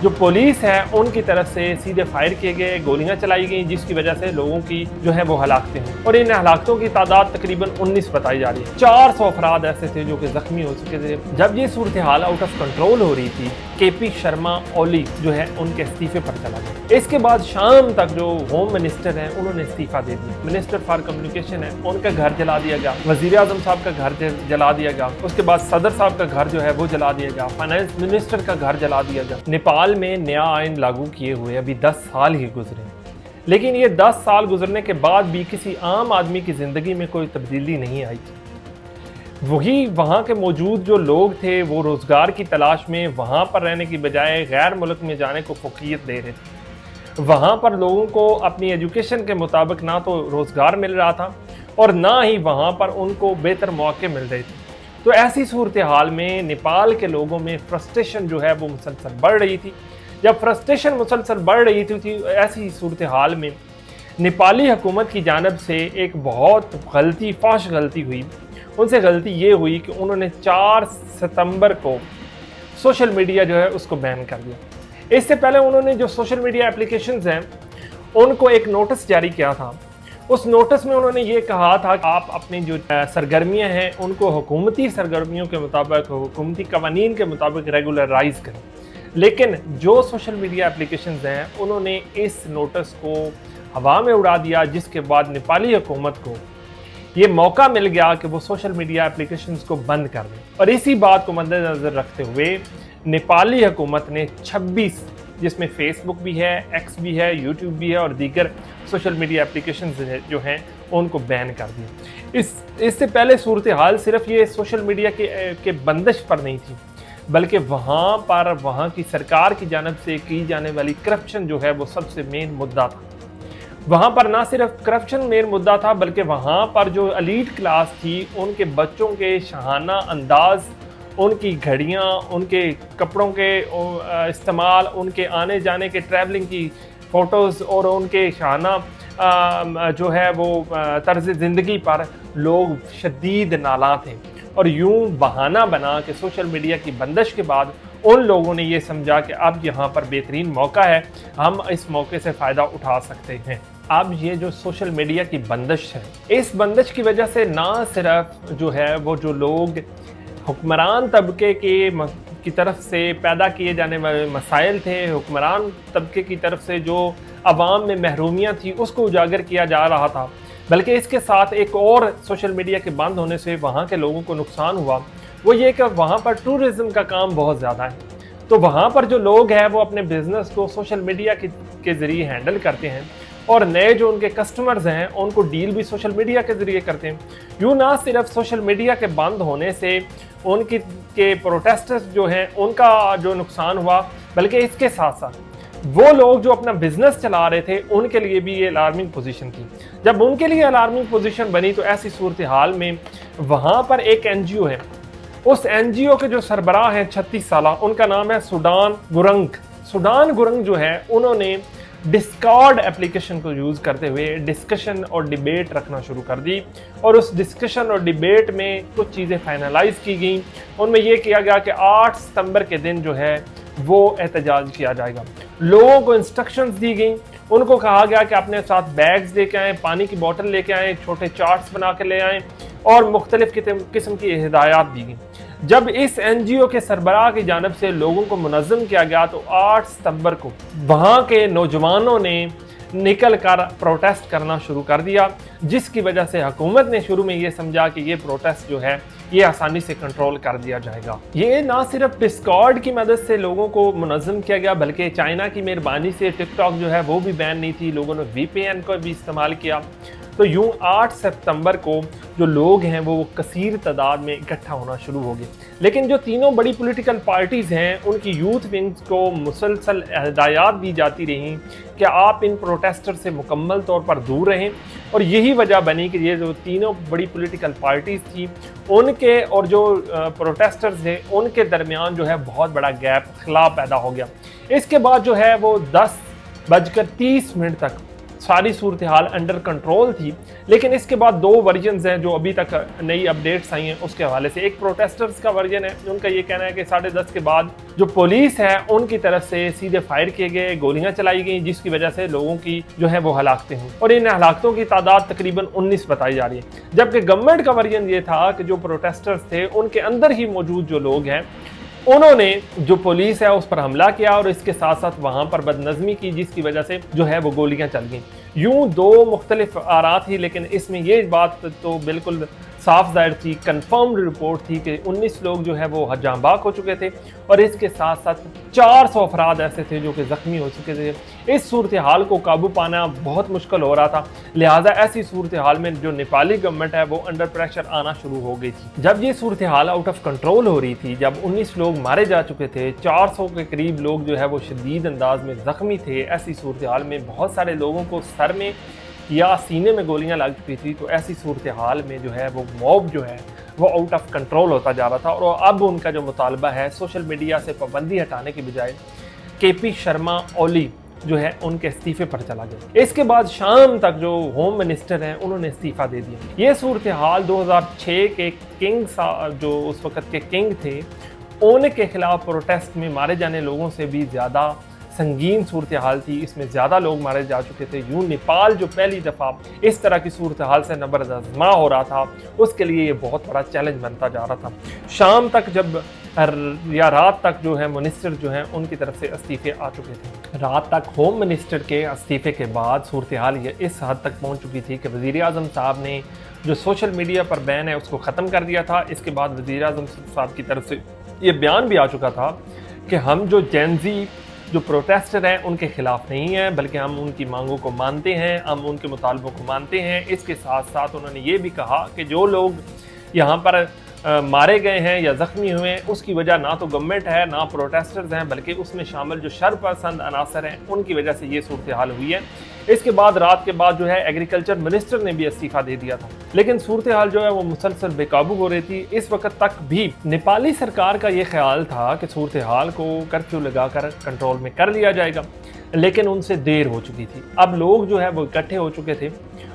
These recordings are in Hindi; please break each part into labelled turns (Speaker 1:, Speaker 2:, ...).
Speaker 1: जो पुलिस है उनकी तरफ से सीधे फायर किए गए, गोलियां चलाई गई, जिसकी वजह से लोगों की जो है वो हलाकतें हुई और इन हलाकतों की तादाद तकरीबन 19 बताई जा रही है। 400 अफराद ऐसे थे जो कि जख्मी हो चुके थे। जब ये सूरत हाल आउट ऑफ कंट्रोल हो रही थी, केपी शर्मा ओली जो है उनके इस्तीफे पर चला गया। इसके बाद शाम तक जो होम मिनिस्टर हैं उन्होंने इस्तीफा दे दिया। मिनिस्टर फॉर कम्युनिकेशन है, उनका घर जला दिया गया। वजीर आजम साहब का घर जला दिया गया। उसके बाद सदर साहब का घर जो है वो जला दिया गया। फाइनेंस मिनिस्टर का घर जला दिया गया। नेपाल में नया आइन लागू किए हुए अभी 10 साल ही गुजरे, लेकिन ये 10 साल गुजरने के बाद भी किसी आम आदमी की जिंदगी में कोई तब्दीली नहीं आई। वही वहाँ के मौजूद जो लोग थे वो रोजगार की तलाश में वहाँ पर रहने की बजाय गैर मुल्क में जाने को फौकियत दे रहे थे। वहाँ पर लोगों को अपनी एजुकेशन के मुताबिक ना तो रोजगार मिल रहा था और ना ही वहाँ पर उनको बेहतर मौके मिल रहे थे। तो ऐसी सूरत हाल में नेपाल के लोगों में फ्रस्ट्रेशन जो है वो मुसलसल बढ़ रही थी। जब फ्रस्ट्रेशन मुसलसल बढ़ रही थी ऐसी सूरत हाल में नेपाली हुकूमत की जानिब से एक बहुत फाश गलती हुई। उनसे गलती ये हुई कि उन्होंने 4 सितंबर को सोशल मीडिया जो है उसको बैन कर दिया। इससे पहले उन्होंने जो सोशल मीडिया एप्लीकेशंस हैं उनको एक नोटिस जारी किया था। उस नोटिस में उन्होंने ये कहा था कि आप अपनी जो सरगर्मियां हैं उनको हुकूमती सरगर्मियों के मुताबिक, हुकूमती कवानीन के मुताबिक रेगुलराइज करें। लेकिन जो सोशल मीडिया एप्लीकेशंस हैं उन्होंने इस नोटिस को हवा में उड़ा दिया, जिसके बाद नेपाली हुकूमत को ये मौका मिल गया कि वो सोशल मीडिया एप्लीकेशंस को बंद कर दें। और इसी बात को मद्देनजर रखते हुए नेपाली हुकूमत ने 26, जिसमें फेसबुक भी है, एक्स भी है, यूट्यूब भी है और दीगर सोशल मीडिया एप्लीकेशंस जो हैं उनको बैन कर दिया। इससे पहले सूरत हाल सिर्फ ये सोशल मीडिया के बंदिश पर नहीं थी, बल्कि वहाँ की सरकार की जानिब से की जाने वाली करप्शन जो है वो सबसे मेन मुद्दा था। वहाँ पर ना सिर्फ करप्शन मेन मुद्दा था, बल्कि वहाँ पर जो एलीट क्लास थी उनके बच्चों के शाहाना अंदाज, उनकी घड़ियाँ, उनके कपड़ों के इस्तेमाल, उनके आने जाने के ट्रैवलिंग की फ़ोटोज़ और उनके शाहाना जो है वो तर्ज ज़िंदगी पर लोग शदीद नाला थे। और यूं बहाना बना कि सोशल मीडिया की बंदिश के बाद उन लोगों ने ये समझा कि अब यहाँ पर बेहतरीन मौका है, हम इस मौके से फ़ायदा उठा सकते हैं। अब ये जो सोशल मीडिया की बंदिश है, इस बंदिश की वजह से ना सिर्फ जो है वो जो लोग हुक्मरान तबके की तरफ से पैदा किए जाने वाले मसाइल थे, हुक्मरान तबके की तरफ से जो अवाम में महरूमियाँ थी उसको उजागर किया जा रहा था, बल्कि इसके साथ एक और सोशल मीडिया के बंद होने से वहाँ के लोगों को नुकसान हुआ। वो ये कि वहाँ पर टूरिज़्म का काम बहुत ज़्यादा है, तो वहाँ पर जो लोग हैं वो अपने बिजनेस को सोशल मीडिया के ज़रिए हैंडल करते हैं और नए जो उनके कस्टमर्स हैं उनको डील भी सोशल मीडिया के ज़रिए करते हैं। यूँ ना सिर्फ सोशल मीडिया के बंद होने से के प्रोटेस्टर्स जो हैं उनका जो नुकसान हुआ, बल्कि इसके साथ साथ वो लोग जो अपना बिजनेस चला रहे थे उनके लिए भी ये अलार्मिंग पोजीशन थी। जब उनके लिए अलार्मिंग पोजीशन बनी तो ऐसी सूरत हाल में वहाँ पर एक NGO है, उस NGO के जो सरबराह हैं 36 साल, उनका नाम है सुडान गुरंग जो है उन्होंने डिस्कॉर्ड एप्लीकेशन को यूज़ करते हुए डिस्कशन और डिबेट रखना शुरू कर दी और उस डिस्कशन और डिबेट में कुछ चीज़ें फाइनलाइज की गई। उनमें यह किया गया कि 8 सितंबर के दिन जो है वो एहतजाज किया जाएगा। लोगों को इंस्ट्रक्शंस दी गई, उनको कहा गया कि अपने साथ बैग्स लेके आएँ, पानी की बोतल लेके आएँ, छोटे चार्ट्स बना के ले आएँ और मुख्तलिफ किस्म की हिदायत दी गई। जब इस NGO के सरबराह की जानिब से लोगों को मुनज़्ज़म किया गया तो 8 सितंबर को वहाँ के नौजवानों ने निकल कर प्रोटेस्ट करना शुरू कर दिया, जिसकी वजह से हुकूमत ने शुरू में ये समझा कि ये प्रोटेस्ट जो है ये आसानी से कंट्रोल कर दिया जाएगा। ये ना सिर्फ डिस्कॉर्ड की मदद से लोगों को मुनज़्ज़म किया गया, बल्कि चाइना की मेहरबानी से टिकटॉक जो है वो भी बैन नहीं थी, लोगों ने VPN को भी इस्तेमाल किया। तो यूं 8 सितंबर को जो लोग हैं वो कसीर तादाद में इकट्ठा होना शुरू हो गए। लेकिन जो तीनों बड़ी पॉलिटिकल पार्टीज़ हैं उनकी यूथ विंग्स को मुसलसल हिदायत दी जाती रहीं कि आप इन प्रोटेस्टर से मुकम्मल तौर पर दूर रहें, और यही वजह बनी कि ये जो तीनों बड़ी पॉलिटिकल पार्टीज़ थी उनके और जो प्रोटेस्टर्स थे उनके दरमियान जो है बहुत बड़ा गैप खिलाफ पैदा हो गया। इसके बाद जो है वो 10:30 तक सारी सूरत हाल अंडर कंट्रोल थी। लेकिन इसके बाद दो वर्जन्स हैं जो अभी तक नई अपडेट्स आई हैं उसके हवाले से। एक प्रोटेस्टर्स का वर्जन है, उनका ये कहना है कि 10:30 के बाद जो पुलिस है उनकी तरफ से सीधे फायर किए गए, गोलियां चलाई गई, जिसकी वजह से लोगों की जो है वो हलाकतें हुई और इन हलाकतों की तादाद तकरीबन 19 बताई जा रही है। जबकि गवर्नमेंट का वर्जन ये था कि जो प्रोटेस्टर्स थे उनके अंदर ही मौजूद जो लोग हैं उन्होंने जो पुलिस है उस पर हमला किया और इसके साथ साथ वहां पर बदनज़मी की, जिसकी वजह से जो है वो गोलियां चल गई। यूं दो मुख्तलिफ आरा थी, लेकिन इसमें ये बात तो बिल्कुल साफ जाहिर थी, कंफर्म्ड रिपोर्ट थी कि 19 लोग जो है वो जाँ बाक हो चुके थे और इसके साथ साथ 400 अफराद ऐसे थे जो कि ज़ख्मी हो चुके थे। इस सूरत हाल को काबू पाना बहुत मुश्किल हो रहा था, लिहाजा ऐसी सूरत हाल में जो नेपाली गवर्नमेंट है वो अंडर प्रेशर आना शुरू हो गई थी। जब ये सूरत हाल आउट ऑफ कंट्रोल हो रही थी, जब 19 लोग मारे जा चुके थे, 400 के करीब लोग जो है वो शदीद अंदाज में ज़ख्मी थे, ऐसी सूरत हाल में बहुत सारे लोगों को सर में या सीने में गोलियां लग चुकी थी, तो ऐसी सूरत हाल में जो है वो मॉब जो है वो आउट ऑफ कंट्रोल होता जा रहा था। और अब उनका जो मुतालबा है सोशल मीडिया से पाबंदी हटाने की बजाय केपी शर्मा ओली जो है उनके इस्तीफे पर चला गया। इसके बाद शाम तक जो होम मिनिस्टर हैं उन्होंने इस्तीफा दे दिया। ये सूरत हाल 2006 के किंग जो उस वक़्त के किंग थे उनके खिलाफ प्रोटेस्ट में मारे जाने लोगों से भी ज़्यादा संगीन सूरत हाल थी, इसमें ज़्यादा लोग मारे जा चुके थे। यूं नेपाल जो पहली दफ़ा इस तरह की सूरत हाल से नबर्द आज़मा हो रहा था उसके लिए ये बहुत बड़ा चैलेंज बनता जा रहा था। शाम तक जब या रात तक जो है मिनिस्टर जो हैं उनकी तरफ से इस्तीफे आ चुके थे। रात तक होम मिनिस्टर के इस्तीफे के बाद सूरत हाल ये इस हद तक पहुँच चुकी थी कि वज़ीर आज़म साहब ने जो सोशल मीडिया पर बैन है उसको ख़त्म कर दिया था। इसके बाद वज़ीर आज़म साहब की तरफ से ये बयान भी आ चुका था कि हम जो जेनजी जो प्रोटेस्टर हैं उनके खिलाफ नहीं हैं, बल्कि हम उनकी मांगों को मानते हैं, हम उनके मुतालबों को मानते हैं। इसके साथ साथ उन्होंने ये भी कहा कि जो लोग यहाँ पर मारे गए हैं या ज़ख्मी हुए हैं उसकी वजह ना तो गवर्नमेंट है ना प्रोटेस्टर्स हैं, बल्कि उसमें शामिल जो शरपसंद अनासर हैं उनकी वजह से ये सूरत हाल हुई है। इसके बाद रात के बाद जो है एग्रीकल्चर मिनिस्टर ने भी इस्तीफा दे दिया था, लेकिन सूरत हाल जो है वो मुसलसल बेकाबू हो रही थी। इस वक्त तक भी नेपाली सरकार का ये ख्याल था कि सूरत हाल को कर्फ्यू लगाकर कंट्रोल में कर लिया जाएगा, लेकिन उनसे देर हो चुकी थी। अब लोग जो है वो इकट्ठे हो चुके थे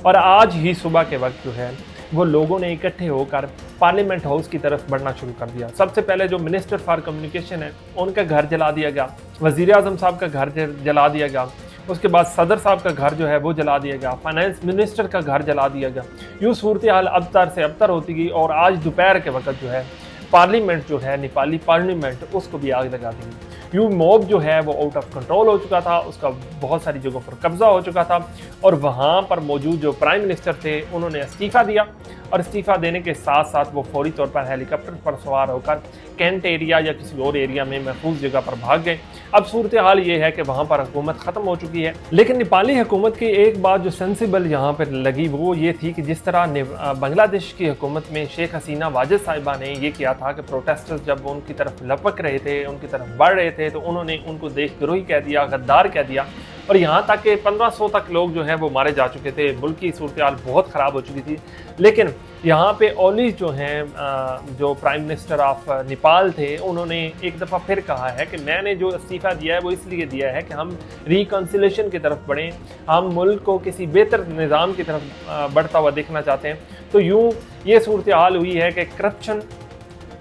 Speaker 1: और आज ही सुबह के वक्त जो है वो लोगों ने इकट्ठे होकर पार्लियामेंट हाउस की तरफ बढ़ना शुरू कर दिया। सबसे पहले जो मिनिस्टर फॉर कम्युनिकेशन है उनका घर जला दिया गया, वज़ीर आज़म साहब का घर जला दिया गया, उसके बाद सदर साहब का घर जो है वो जला दिया गया, फाइनेंस मिनिस्टर का घर जला दिया गया। यूँ सूरत हाल अबतर से अबतर होती गई और आज दोपहर के वक्त जो है पार्लियामेंट जो है नेपाली पार्लियामेंट उसको भी आग लगा दी। यूँ मॉब जो है वो आउट ऑफ कंट्रोल हो चुका था, उसका बहुत सारी जगहों पर कब्जा हो चुका था और वहाँ पर मौजूद जो प्राइम मिनिस्टर थे उन्होंने इस्तीफ़ा दिया और इस्तीफ़ा देने के साथ साथ वो फौरी तौर पर हेलीकॉप्टर पर सवार होकर कैंट एरिया या किसी और एरिया में महफूज जगह पर भाग गए। अब सूरत हाल ये है कि वहाँ पर हुकूमत ख़त्म हो चुकी है, लेकिन नेपाली हुकूमत की एक बात जो सेंसिबल यहाँ पर लगी वो ये थी कि जिस तरह बांग्लादेश की हुकूमत में शेख हसीना वाजिद साहिबा ने ये किया था कि प्रोटेस्टर्स जब उनकी तरफ लपक रहे थे, उनकी तरफ बढ़ रहे थे, तो उन्होंने उनको देशद्रोही कह दिया, गद्दार कह दिया और यहाँ तक कि 1500 तक लोग जो हैं वो मारे जा चुके थे। मुल्क की सूरत हाल बहुत ख़राब हो चुकी थी। लेकिन यहाँ पे ओली जो हैं जो प्राइम मिनिस्टर ऑफ नेपाल थे उन्होंने एक दफ़ा फिर कहा है कि मैंने जो इस्तीफ़ा दिया है वो इसलिए दिया है कि हम रिकन्सिलेशन की तरफ बढ़ें, हम मुल्क को किसी बेहतर निज़ाम की तरफ बढ़ता हुआ देखना चाहते हैं। तो यूँ ये सूरत हाल हुई है कि करप्शन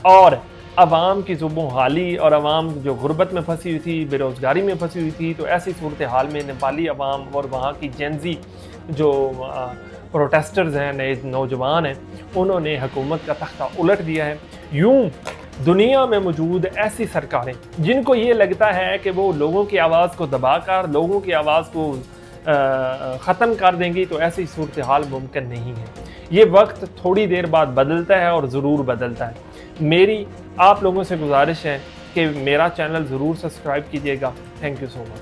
Speaker 1: और अवाम की जुबों हाली और अवाम जो गुर्बत में फंसी हुई थी, बेरोज़गारी में फंसी हुई थी, तो ऐसी सूरत हाल में नेपाली अवाम और वहाँ की जेनजी जो प्रोटेस्टर्स हैं, नए नौजवान हैं, उन्होंने हुकूमत का तख्ता उलट दिया है। यूँ दुनिया में मौजूद ऐसी सरकारें जिनको ये लगता है कि वो लोगों की आवाज़ को दबाकर लोगों की आवाज़ को ख़त्म कर देंगी, तो ऐसी सूरत हाल मुमकिन नहीं है। ये वक्त थोड़ी देर बाद बदलता है और ज़रूर बदलता है। मेरी आप लोगों से गुजारिश है कि मेरा चैनल ज़रूर सब्सक्राइब कीजिएगा। Thank you so much.